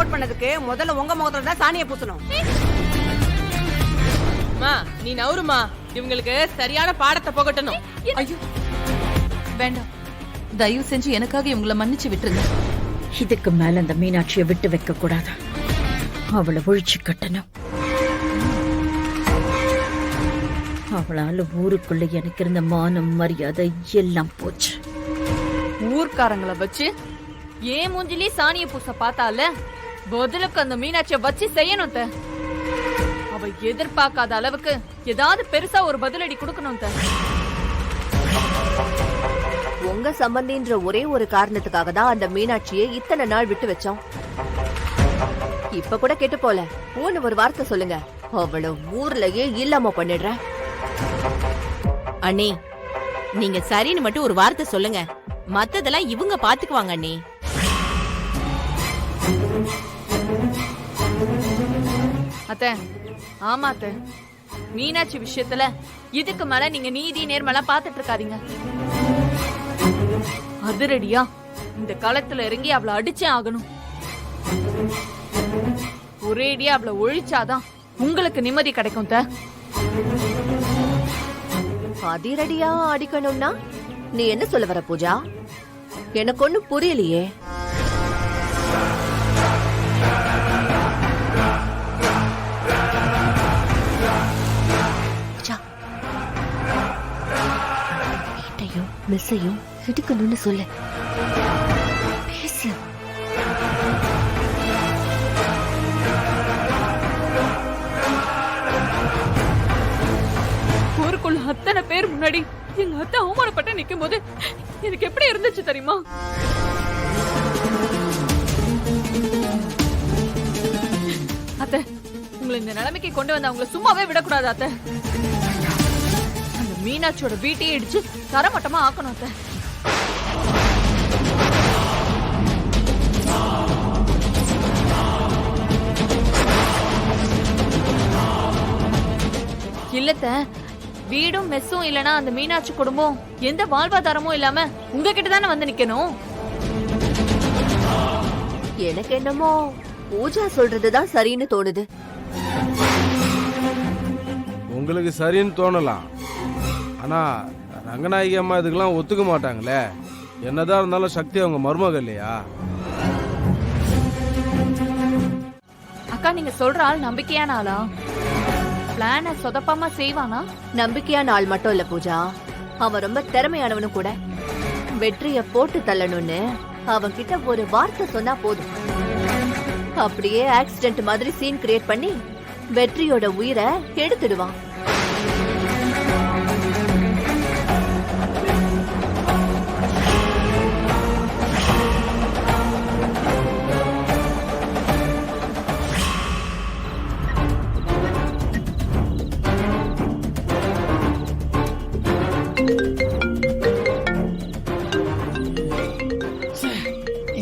Support பண்ணதுக்கு முதல்ல உங்க முகத்துல தான் சாணியை பூசணும். நீ நவுருமா, இவங்களுக்கு சரியான பாடத்தை போகட்டணும். ஐயோ வேண்டாம், தயவு செஞ்சு எனக்காக இவங்களை மன்னிச்சு விட்டுருங்க. இதுக்கு மேல அந்த மீனாட்சியை விட்டு வைக்க கூடாது. அவளை ஒழிச்சு கட்டணும். அவளால ஊருக்குள்ள எனக்கு இருந்த மானம் மரியாதை எல்லாம் போச்சு. ஊர்க்காரங்களை வச்சு ஏன் மூஞ்சிலே சாணிய பூச பார்த்தால பதிலுக்கு அந்த மீனாட்சிய வச்சு செய்யணும். அவ எதிர்பார்க்காத அளவுக்கு ஏதாவது பெருசா ஒரு பதிலடி கொடுக்கணும். உங்க சம்பந்தின்ற ஒரே ஒரு காரணத்துக்காக தான் அந்த மீனாட்சியை இத்தனை நாள் விட்டு வச்சோம். இப்ப கூட கேட்டு போல ஊன்னு ஒரு வார்த்தை சொல்லுங்க, அவள ஊர்லயே இல்லாம பண்ணிடுறேன். அண்ணி, நீங்க சரின்னு மட்டும் ஒரு வார்த்தை சொல்லுங்க, மத்ததெல்லாம் இவங்க பாத்துக்குவாங்க அண்ணி. அத்தை, ஆமா அத்தை, மீனாட்சி விஷயத்துல இதுக்கு மேல நீங்க நீதி நேர்மலாம் பாத்துட்டு இருக்காதீங்க. அதிரடியா இந்த காலத்துல இறங்கி அவளை அடிச்சே ஆகணும். ஒரேடியா அவளை ஒழிச்சாதான் உங்களுக்கு நிம்மதி கிடைக்கும். அதிரடியா அடிக்கணும்னா நீ என்ன சொல்ல வர பூஜா? எனக்கு ஒண்ணும் புரியலையே. வீட்டையும் மிஸ்ஸையும் இடுக்கணும்னு சொல்லு. பேசு. ஊருக்குள்ள அத்தனை பேர் முன்னாடி எங்க அத்தை அவமானப்பட்டு நிக்கும் போது எனக்கு எப்படி இருந்துச்சு தெரியுமா? அத்தை, உங்களை இந்த நிலைமைக்கு கொண்டு வந்த அவங்களை சும்மாவே விடக்கூடாது. அத்தை, அந்த மீனாட்சியோட வீட்டையே இடிச்சு தரமட்டமா ஆக்கணும். அத்தை, இல்லத்த, வீடும் மெஸ்ஸும் இல்லனா அந்த மீனாட்சி குடும்பம் எந்த வாழ்வாதாரமும் இல்லாம உங்ககிட்ட தானே வந்து நிக்கணும். எனக்கு என்னமோ பூஜா சொல்றதுதான் சரின்னு தோணுது. உங்களுக்கு சரின்னு தோணலாம், ஆனா ரங்கநாயகி அம்மா இதுக்கெல்லாம் ஒத்துக்க மாட்டாங்களே. என்னதான் இருந்தாலும் சக்தி அவங்க மருமக இல்லையா? அக்கா, நீங்க சொல்ற ஆள் நம்பிக்கையான ஆளா? பிளான சொதப்பாம செய்வானா? நம்பிக்கையான ஆள் மட்டும் இல்ல பூஜா, அவன் ரொம்ப திறமையானவனும் கூட. வெற்றிய போட்டு தள்ளணும்னு அவன் கிட்ட ஒரு வார்த்தை சொன்னா போதும், அப்படியே ஆக்சிடென்ட் மாதிரி சீன் கிரியேட் பண்ணி வெற்றியோட உயிரை எடுத்துடுவான்.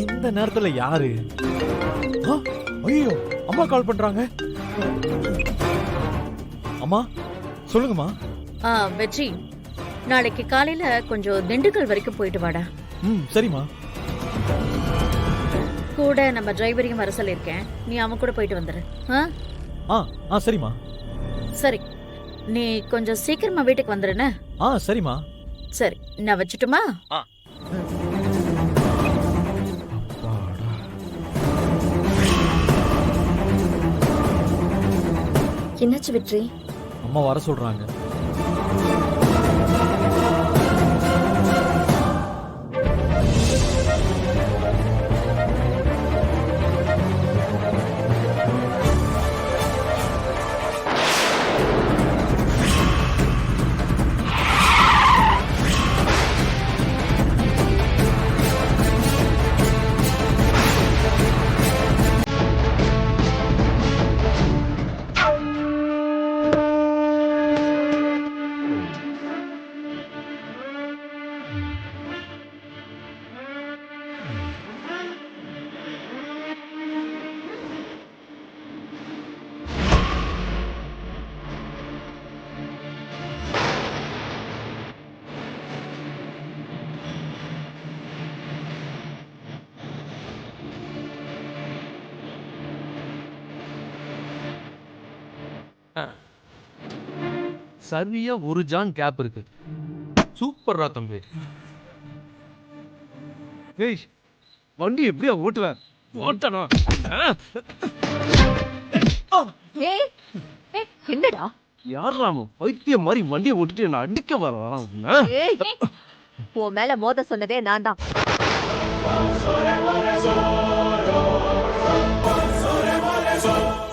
இந்த நேரத்துல யாரு? ஐயோ, அம்மா கால் பண்றாங்க. அம்மா சொல்லுங்கம்மா. வெற்றி, நாளைக்கு காலையில கொஞ்சம் திண்டுக்கல் வரைக்கும் போயிட்டு வாடா. சரிம்மா. கூட நம்ம டிரைவரையும் வர சொல்லிருக்கேன், நீ அவன் கூட போயிட்டு வந்துரு. சரிம்மா. சரி, நீ கொஞ்சம் சீக்கிரமா வீட்டுக்கு வந்துருன்னு. சரிம்மா. சரி, நான் வச்சுட்டுமா? என்னாச்சு வெற்றி? அம்மா வர சொல்றாங்க. சரியா ஒரு ஜான் கேப் இருக்கு. சூப்பர்ரா தம்பி. ஏய் வண்டி எப்படியா ஓட்டுவேன்? ஓட்டணும். ஏய் ஏய், என்னடா யாரா அவன்? பைத்தியம் மாதிரி வண்டியை ஓட்டிட்டு என்ன அடிக்க வரான். ஏய் உன் மேல மோத சொன்னதே நான் தான்.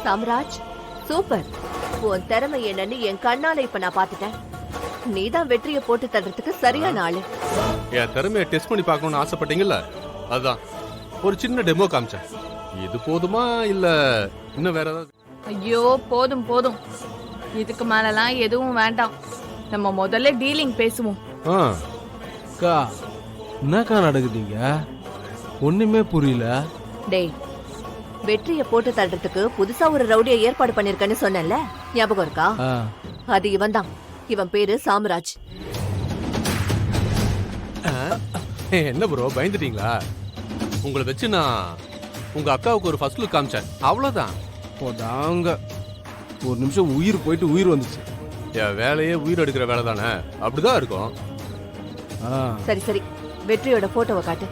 சாம்ராஜ் சூப்பர். உன் திறமை என்னன்னு என் கண்ணால இப்ப நான் பாத்துட்டேன். நீதான் வெற்றியை போட்டு தர்றதுக்கு சரியான ஆளு. என் திறமையை டெஸ்ட் பண்ணி பார்க்கணும்னு ஆசைப்பட்டீங்கல்ல, அதுதான் ஒரு சின்ன டெமோ காமிச்சேன். இது போதுமா இல்ல இன்னும் வேற ஏதாவது? ஐயோ போதும் போதும், இதுக்கு மேலலாம் எதுவும் வேண்டாம். நம்ம முதல்ல டீலிங் பேசுவோம். அக்கா, என்னக்கா நடக்குதுங்க? ஒண்ணுமே புரியல. டேய் வெற்றியை போட்டு தள்ளுறதுக்கு புதுசா ஒரு ரவுடியை ஏற்பாடு பண்ணிருக்கேன்னு சொன்னேன்ல, ஞாபகம் இருக்கா? அது இவன் தான். இவன் பேரு சாம்ராஜ். என்ன ப்ரோ பயந்துட்டீங்களா? உங்களை வச்சு நான் உங்க அக்காவுக்கு ஒரு ஃபர்ஸ்ட் லுக் காமிச்சேன், அவ்வளவுதான். போதாங்க, ஒரு நிமிஷம் உயிர் போயிட்டு உயிர் வந்துச்சு. என் வேலையே உயிர் எடுக்கிற வேலை தானே, அப்படிதான் இருக்கும். சரி சரி, வெற்றியோட போட்டோவை காட்டு.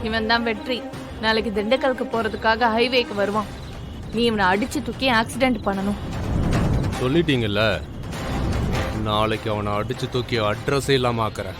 இவன் தான் வெற்றி. நாளைக்கு திண்டுக்கலுக்கு போறதுக்காக ஹைவேக்கு வருவான். நீ இவனை அடிச்சு தூக்கி ஆக்சிடென்ட் பண்ணணும். சொல்லிட்டீங்கல்ல, நாளைக்கு அவனை அடிச்சு தூக்கி அட்ரஸே இல்லாம ஆக்குறேன்.